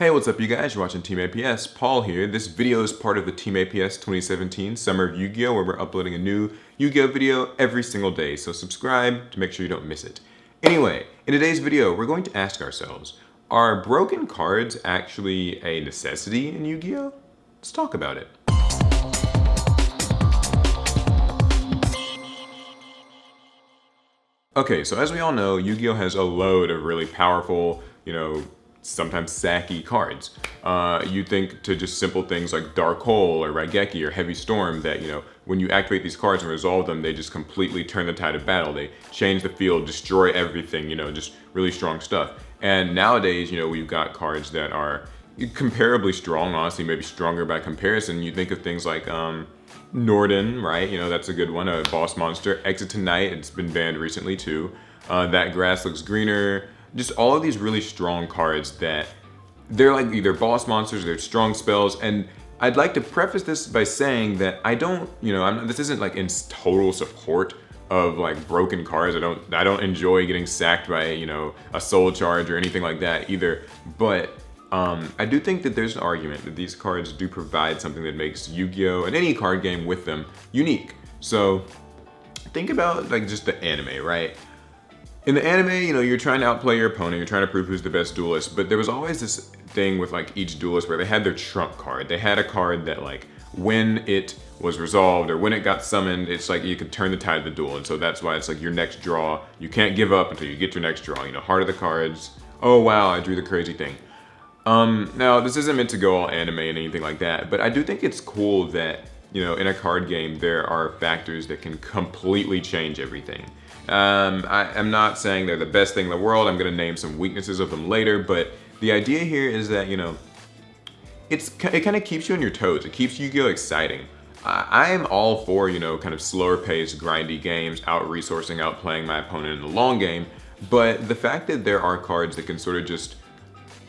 Hey, what's up you guys? You're watching Team APS. Paul here. This video is part of the Team APS 2017 Summer of Yu-Gi-Oh! Where we're uploading a new Yu-Gi-Oh! Video every single day, so subscribe to make sure you don't miss it. Anyway, in today's video, we're going to ask ourselves, are broken cards actually a necessity in Yu-Gi-Oh? Let's talk about it. Okay, so as we all know, Yu-Gi-Oh! Has a load of really powerful, sometimes sacky cards. You think to just simple things like Dark Hole or Raigeki or Heavy Storm that, when you activate these cards and resolve them, they just completely turn the tide of battle. They change the field, destroy everything, just really strong stuff. And nowadays, we've got cards that are comparably strong, honestly, maybe stronger by comparison. You think of things like Norden, right? That's a good one, a boss monster. Exit Tonight, it's been banned recently too. That Grass Looks Greener. Just all of these really strong cards that they're like either boss monsters or they're strong spells. And I'd like to preface this by saying that I don't, this isn't like in total support of like broken cards. I don't enjoy getting sacked by, a soul charge or anything like that either. But I do think that there's an argument that these cards do provide something that makes Yu-Gi-Oh! And any card game with them unique. So think about like just the anime, right? In the anime, you're trying to outplay your opponent, you're trying to prove who's the best duelist, but there was always this thing with like each duelist where they had their trump card. They had a card that like when it was resolved or when it got summoned, it's like you could turn the tide of the duel. And so that's why it's like your next draw, you can't give up until you get your next draw. Heart of the cards, oh wow, I drew the crazy thing. Now this isn't meant to go all anime and anything like that, but I do think it's cool that, in a card game, there are factors that can completely change everything. I'm not saying they're the best thing in the world. I'm going to name some weaknesses of them later, but the idea here is that, it kind of keeps you on your toes. It keeps Yu-Gi-Oh! Exciting. I am all for, kind of slower paced, grindy games, out-resourcing, outplaying my opponent in the long game, but the fact that there are cards that can sort of just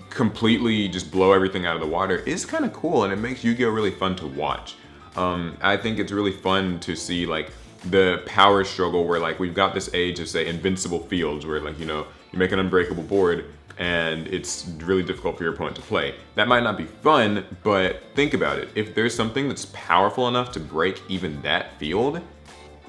completely just blow everything out of the water is kind of cool, and it makes Yu-Gi-Oh! Really fun to watch. I think it's really fun to see like the power struggle where like we've got this age of say invincible fields where like you make an unbreakable board and it's really difficult for your opponent to play. That might not be fun, but think about it. If there's something that's powerful enough to break even that field,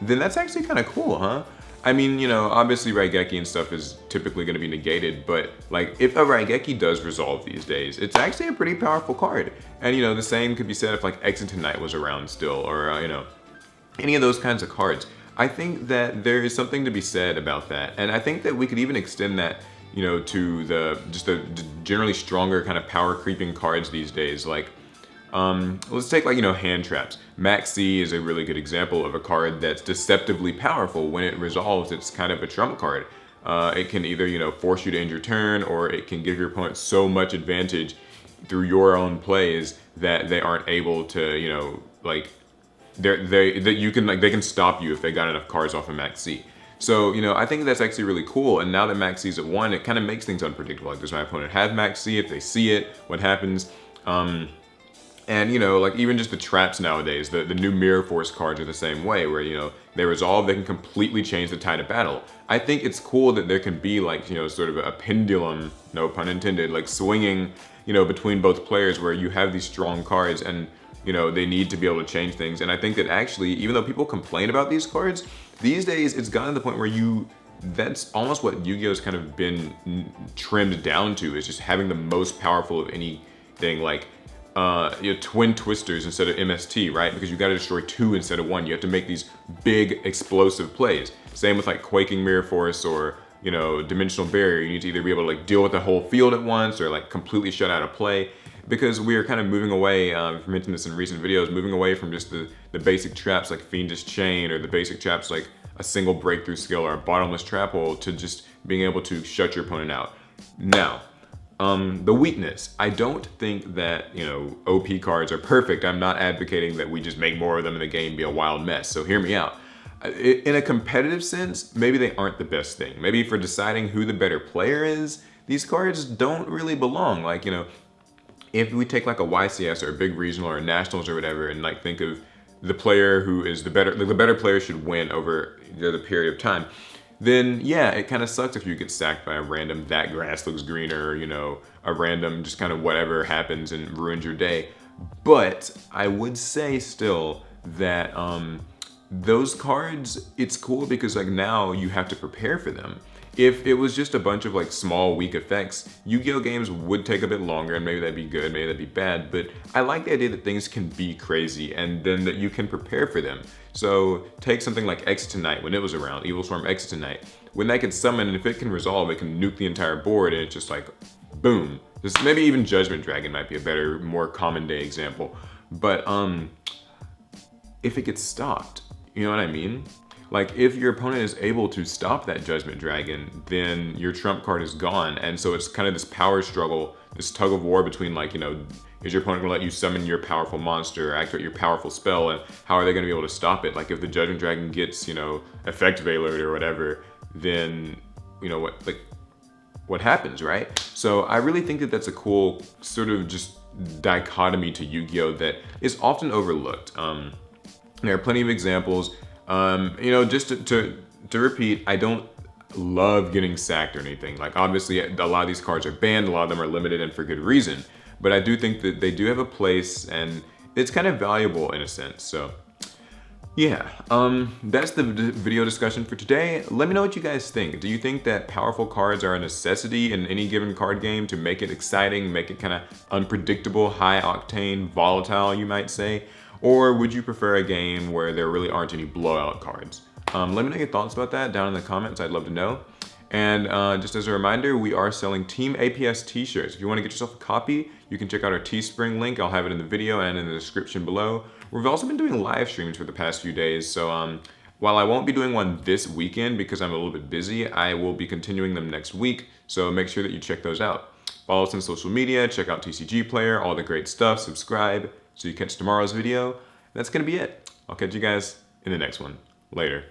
then that's actually kind of cool, huh? I mean, obviously Raigeki and stuff is typically going to be negated, but like if a Raigeki does resolve these days, it's actually a pretty powerful card. And the same could be said if like Exit Tonight was around still, or any of those kinds of cards. I think that there is something to be said about that, and I think that we could even extend that, to the generally stronger kind of power creeping cards these days. Like, let's take like hand traps. Max C is a really good example of a card that's deceptively powerful. When it resolves, it's kind of a trump card. It can either force you to end your turn, or it can give your opponent so much advantage through your own plays that they aren't able to they can stop you if they got enough cards off of Max C. So, I think that's actually really cool. And now that Max C's at 1, it kind of makes things unpredictable. Like, does my opponent have Max C? If they see it, what happens? And, like even just the traps nowadays, the new Mirror Force cards are the same way where, they resolve, they can completely change the tide of battle. I think it's cool that there can be like, sort of a pendulum, no pun intended, like swinging, between both players where you have these strong cards and, they need to be able to change things. And I think that actually, even though people complain about these cards, these days it's gotten to the point where that's almost what Yu-Gi-Oh's kind of been trimmed down to, is just having the most powerful of anything, like twin twisters instead of MST, right? Because you got to destroy 2 instead of 1. You have to make these big explosive plays. Same with like Quaking Mirror Force or Dimensional Barrier. You need to either be able to like deal with the whole field at once or like completely shut out a play. Because we are kind of moving away, I've mentioned this in recent videos, moving away from just the basic traps like Fiendish Chain or the basic traps like a single breakthrough skill or a bottomless trap hole to just being able to shut your opponent out. Now, the weakness. I don't think that, OP cards are perfect. I'm not advocating that we just make more of them in the game be a wild mess. So hear me out. In a competitive sense, maybe they aren't the best thing. Maybe for deciding who the better player is, these cards don't really belong. Like, if we take like a YCS or a big regional or a nationals or whatever, and like think of the player who is the better player should win over the period of time, then yeah, it kind of sucks if you get sacked by a random that grass looks greener, you know, a random just kind of whatever happens and ruins your day. But I would say still that those cards, it's cool because like now you have to prepare for them. If it was just a bunch of like small weak effects, Yu-Gi-Oh games would take a bit longer, and maybe that'd be good, maybe that'd be bad, but I like the idea that things can be crazy and then that you can prepare for them. So take something like Exit when it was around, Evil Storm Exit. When that gets summoned, and if it can resolve, it can nuke the entire board, and it's just like, boom. Just maybe even Judgment Dragon might be a better, more common day example. But if it gets stopped, you know what I mean? Like if your opponent is able to stop that Judgment Dragon, then your trump card is gone. And so it's kind of this power struggle, this tug of war between like, you know, is your opponent gonna let you summon your powerful monster or activate your powerful spell, and how are they gonna be able to stop it? Like if the Judgment Dragon gets, you know, effect veilered or whatever, then, you know, what happens, right? So I really think that that's a cool sort of just dichotomy to Yu-Gi-Oh that is often overlooked. There are plenty of examples. You know, just to repeat, I don't love getting sacked or anything. Like obviously a lot of these cards are banned, a lot of them are limited and for good reason. But I do think that they do have a place and it's kind of valuable in a sense. So yeah, that's the video discussion for today. Let me know what you guys think. Do you think that powerful cards are a necessity in any given card game to make it exciting, make it kind of unpredictable, high octane, volatile, you might say? Or would you prefer a game where there really aren't any blowout cards? Let me know your thoughts about that down in the comments. I'd love to know. And just as a reminder, we are selling Team APS t-shirts. If you want to get yourself a copy, you can check out our Teespring link. I'll have it in the video and in the description below. We've also been doing live streams for the past few days. So while I won't be doing one this weekend because I'm a little bit busy, I will be continuing them next week. So make sure that you check those out. Follow us on social media, check out TCG Player, all the great stuff, subscribe so you catch tomorrow's video. That's gonna be it. I'll catch you guys in the next one. Later.